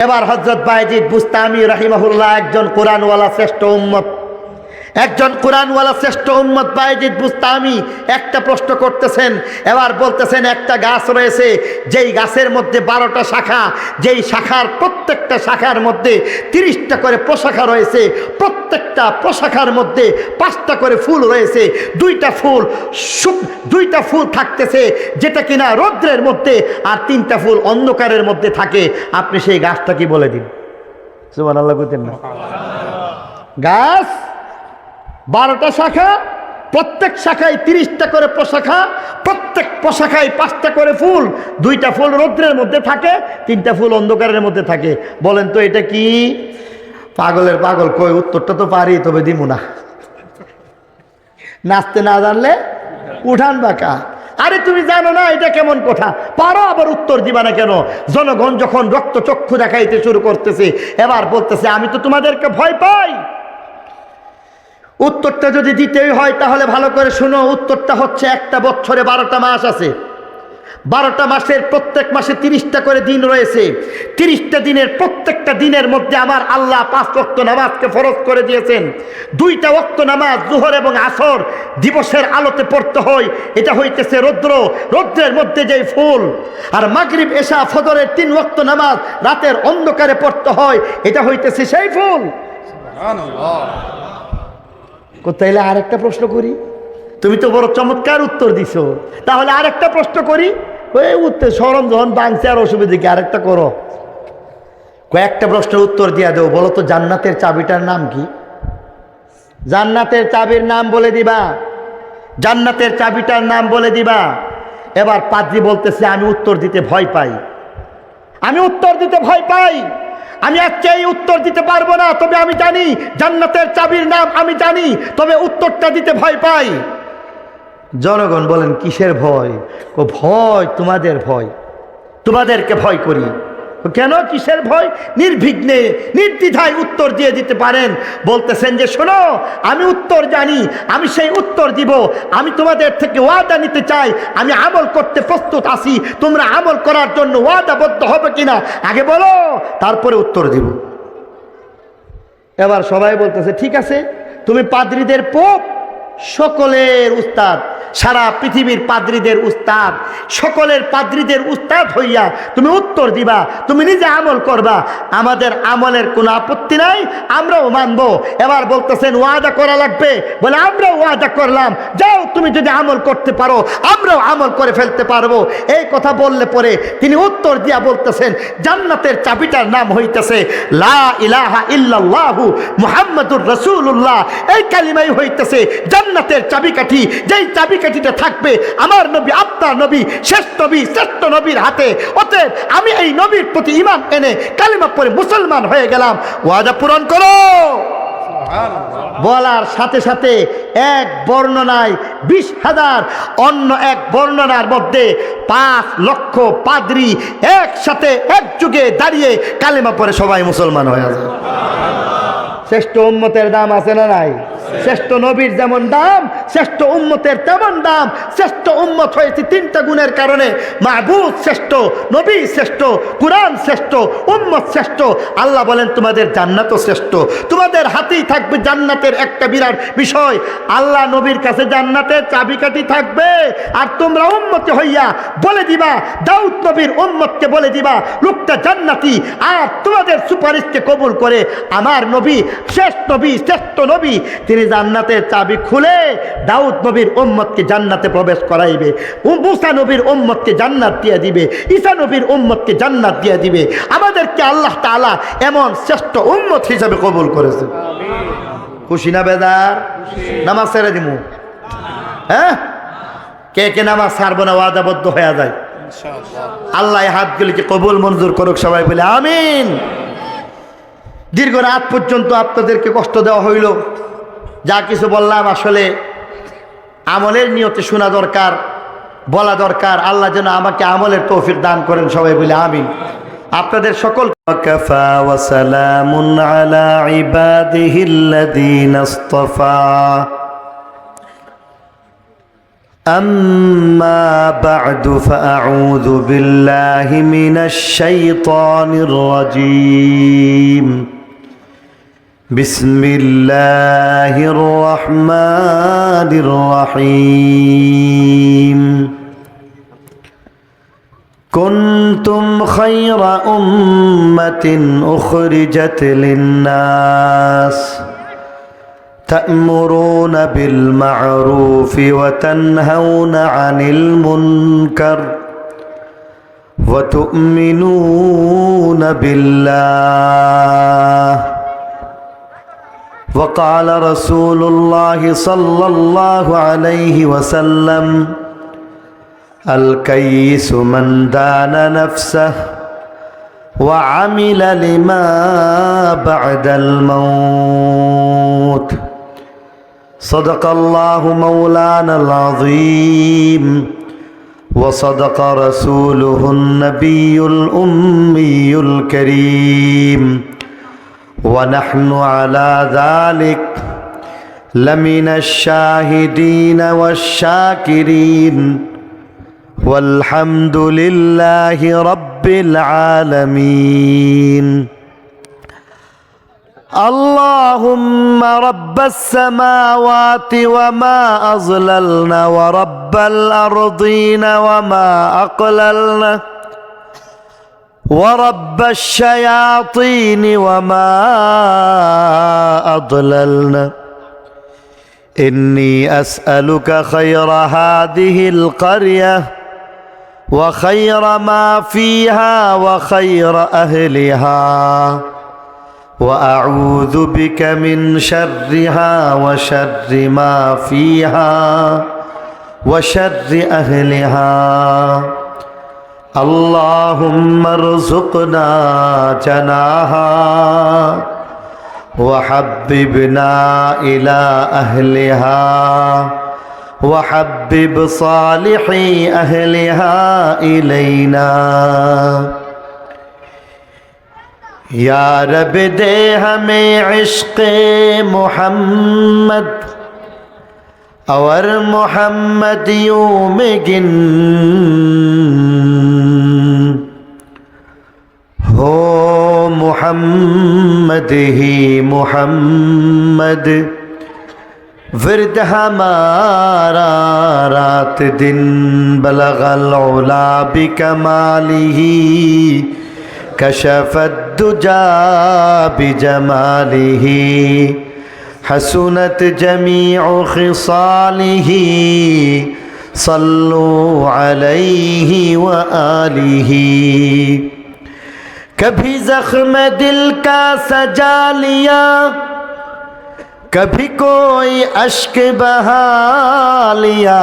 এবার হযরত বায়েজিদ বুস্তামি রাহিমাহুল্লাহ একজন কোরআনওয়ালা শ্রেষ্ঠ উম্মত, একজন কোরআনওয়ালা শ্রেষ্ঠ উম্মত বায়েজিদ বুস্তামি একটা প্রশ্ন করতেছেন। এবার বলতেছেন একটা গাছ রয়েছে, যেই গাছের মধ্যে 12টা শাখা, যেই শাখার প্রত্যেকটা শাখার মধ্যে 30টা করে প্রশাখা রয়েছে, প্রত্যেকটা প্রশাখার মধ্যে 5টা করে ফুল রয়েছে, দুইটা ফুল থাকতেছে যেটা কিনা রৌদ্রের মধ্যে, আর 3টা ফুল অন্ধকারের মধ্যে থাকে। আপনি সেই গাছটা কি বলে দিন? সুবহানাল্লাহ বলতেন না? গাছ 12টা শাখা, প্রত্যেক শাখায় 30টা করে প্রশাখা, প্রত্যেক প্রশাখায় 5টা করে ফুল, 2টা ফুল রৌদ্রের মধ্যে থাকে, 3টা ফুল অন্ধকারের মধ্যে থাকে। বলেন তো এটা কি? পাগলের পাগল কই, উত্তরটা তো পারি, তবে দিব না। নাচতে না জানলে উঠান বাঁকা। আরে তুমি জানো না এটা কেমন কথা, পারো আবার উত্তর দিবা না কেন? জনগণ যখন রক্ত চক্ষু দেখাইতে শুরু করতেছে, এবার বলতেছে আমি তো তোমাদেরকে ভয় পাই। উত্তরটা যদি দিতেই হয় তাহলে ভালো করে শুনো। উত্তরটা হচ্ছে একটা বছরে 12টা মাস আছে, 12টা মাসের প্রত্যেক মাসে 30টা করে দিন রয়েছে। 30টা দিনের প্রত্যেকটা দিনের মধ্যে আমার আল্লাহ 5 ওয়াক্ত নামাজকে ফরজ করে দিয়েছেন। 2টা ওয়াক্ত নামাজ জোহর এবং আসর দিবসের আলোতে পড়তে হয়, এটা হইতেছে রৌদ্রের মধ্যে যেই ফুল। আর মাগরিব এশা ফজরের 3 ওয়াক্ত নামাজ রাতের অন্ধকারে পড়তে হয়, এটা হইতেছে সেই ফুল। সুবহানাল্লাহ। কোথায় আরেকটা প্রশ্ন করি? তুমি তো বড় চমৎকার উত্তর দিছো, তাহলে আরেকটা প্রশ্ন করি। ওই উত্তর সরম যখন বাংছে আর অসুবিধা কি, আরেকটা করো। কয়েকটা প্রশ্নের উত্তর দিয়া দেও। বলো তো জান্নাতের চাবিটার নাম কি? জান্নাতের চাবির নাম বলে দিবা, জান্নাতের চাবিটার নাম বলে দিবা। এবার পাদ্রী বলতেছে আমি উত্তর দিতে ভয় পাই, আমি উত্তর দিতে ভয় পাই, আমি আজকে এই উত্তর দিতে পারবো না, তবে আমি জানি জান্নাতের চাবির নাম আমি জানি, তবে উত্তরটা দিতে ভয় পাই। জনগণ বলেন কিসের ভয়? ও ভয় তোমাদের ভয়, তোমাদেরকে ভয় করি। কেন, কিসের ভয়? নির্বিঘ্নে নির্দ্বিধায় উত্তর দিয়ে দিতে পারেন। বলতেছেন যে শোনো, আমি উত্তর জানি, আমি সেই উত্তর দিব। আমি তোমাদের থেকে ওয়াদা নিতে চাই, আমি আমল করতে প্রস্তুত আছি। তোমরা আমল করার জন্য ওয়াদাবদ্ধ হবে কিনা আগে বলো, তারপরে উত্তর দিব। এবার সবাই বলতেছে ঠিক আছে, তুমি পাদ্রীদের পোপ, সকলের উস্তাদ, সারা পৃথিবীর পাদ্রীদের উস্তাদ, সকলের পাদ্রীদের উস্তাদ হইয়া তুমি উত্তর দিবা, তুমি নিজে আমল করবা। আমাদের আমলের কোনো আপত্তি নাই, আমরাও মানবো। এবার বলতেছেন ওয়াদা করা লাগবে, বলে আমরাও ওয়াদা করলাম, যাও তুমি যদি আমল করতে পারো আমরাও আমল করে ফেলতে পারবো। এই কথা বললে পরে তিনি উত্তর দিয়া বলতেছেন জান্নাতের চাবিটার নাম হইতেছে লা ইলাহা ইল্লাল্লাহু মুহাম্মাদুর রাসূলুল্লাহ। এই কালিমাই হইতেছে জান্নাতের চাবিকাঠি, যেই চাবিকাঠিটা থাকবে আমার নবী, আপনার নবী, শ্রেষ্ঠ নবীর হাতে। অতএব আমি এই নবীর প্রতি ঈমান এনে কালিমা পড়ে মুসলমান হয়ে গেলাম, ওয়াদা পূরণ করো। বলার সাথে সাথে এক বর্ণনায় 20,000, অন্য এক বর্ণনার মধ্যে 5 লক্ষ পাদ্রী একসাথে একযুগে দাঁড়িয়ে কালিমা পড়ে সবাই মুসলমান হয়ে যায়। শ্রেষ্ঠ উম্মতের দাম আছে না নাই? শ্রেষ্ঠ নবীর যেমন দাম, শ্রেষ্ঠ উম্মতের তেমন দাম। শ্রেষ্ঠ উম্মত হয়েছে 3টা গুণের কারণে। মাহবুব শ্রেষ্ঠ, নবী শ্রেষ্ঠ, কুরআন শ্রেষ্ঠ, উম্মত শ্রেষ্ঠ। আল্লাহ বলেন তোমাদের জান্নাতও শ্রেষ্ঠ, তোমাদের হাতেই থাকবে জান্নাতের একটা বিরাট বিষয়। আল্লাহ নবীর কাছে জান্নাতের চাবিকাঠি থাকবে, আর তোমরা উম্মতে হইয়া বলে দিবা, দাউদ নবীর উম্মতকে বলে দিবা লোকটা জান্নাতি, আর তোমাদের সুপারিশকে কবুল করে আমার নবী, শ্রেষ্ঠ নবী, তিনি জান্নাতের চাবি খুলে দাউদ নবীর উম্মতকে জান্নাতে প্রবেশ করাইবে, মুসা নবীর উম্মতকে জান্নাত দিয়ে দিবে, ঈসা নবীর উম্মতকে জান্নাত দিয়ে দিবে। আমাদেরকে আল্লাহ তাআলা এমন শ্রেষ্ঠ উম্মত হিসাবে কবুল করেছে। খুশি না বেদার? নামাজ ছেড়ে দিমু? হ্যাঁ, কে কে নামাজ ছাড়বো না ওয়াদাবদ্ধ হয়ে যায়? আল্লাহ এই হাতগুলিকে কবুল মঞ্জুর করুক, সবাই বলে আমিন। দীর্ঘ রাত পর্যন্ত আপনাদেরকে কষ্ট দেওয়া হইল, যা কিছু বললাম আসলে আমলের নিয়তে শোনা দরকার, বলা দরকার। আল্লাহ যেন আমাকে আমলের তৌফিক দান করেন, সবাই বলে আমিন। আপনাদের সকল কাফা ওয়া সালামুন আলা ইবাদিহিল্লাযীনা ইসতাফা أما بعد فأعوذ بالله من الشيطان الرجيم بسم الله الرحمن الرحيم كنتم خير أمة أخرجت للناس تأمرون بالمعروف وتنهون عن المنكر وتؤمنون بالله وقال رسول الله صلى الله عليه وسلم الكيس من دان نفسه وعمل لما بعد الموت صدق الله مولانا العظيم وصدق رسوله النبي الأمي الكريم ونحن على ذلك لمن الشاهدين والشاكرين والحمد لله رب العالمين اللهم رب السماوات وما أظللنا ورب الأرضين وما أقللنا ورب الشياطين وما أضللنا إني أسألك خير هذه القرية وخير ما فيها وخير أهلها وأعوذ بك من شرها وشر ما فيها وشر أهلها اللهم ارزقنا جناها وحببنا إلى أهلها وحبب صالحي أهلها إلينا या रब दे हमें इश्क़ मोहम्मद और मोहम्मदियों में गिन हो मोहम्मद ही मोहम्मद विरद हमारा रात दिन बलगल उला बिकमालिही कशफ الدجى بجماله حسنت جميع خصاله صلوا عليه وآله कभी जख्म दिल का सजा लिया कभी कोई अश्क बहा लिया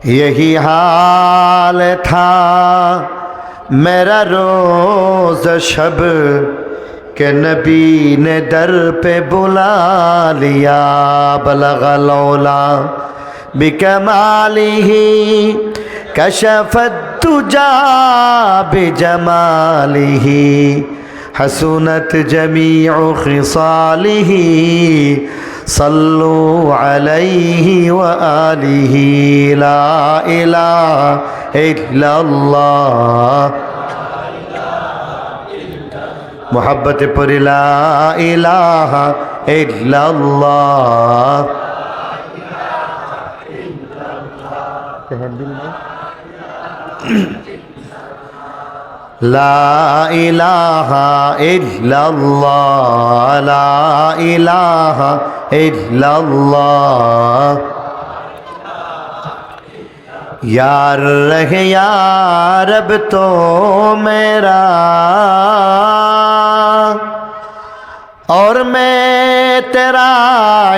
यही हाल था मेरा रोज़ शब के नबी ने दर पे बुला लिया बलगल औला बिकमालिही कशफत तुजा बिजमालिही हसनत जमीउ खिसालिही सल्लु अलैहि व आलिहि ला इलाहा इल्लल्लाह मोहब्बत पर ला इलाहा इल्लल्लाह ला इलाहा इल्लल्लाह ला इलाहा इल्लल्लाह यार रहे यार अब तो मेरा और मैं तेरा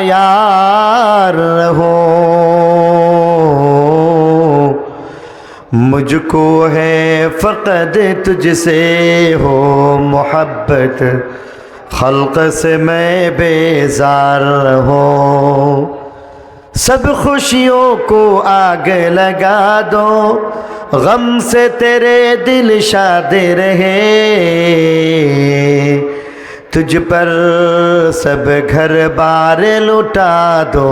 यार रहूं मुझको है फ़क़द तुझसे हो मोहब्बत खल्क़ से मैं बेजार रहूं सब खुशियों को आग लगा दो गम से तेरे दिल शाद रहे तुझ पर सब घर बार लुटा दो,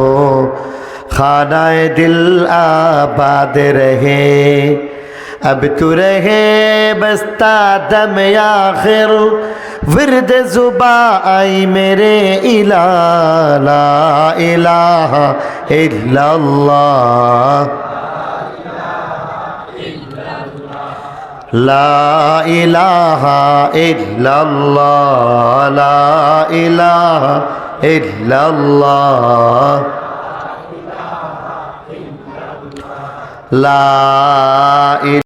खानाए दिल आबाद रहे। अब तू रहे बस्ता दम आखिर, विरद जुबा आई मेरे इला, ला इलाहा इल्लल्लाह, ला इलाहा इल्लल्लाह, ला इलाहा इल्लल्लाह, ला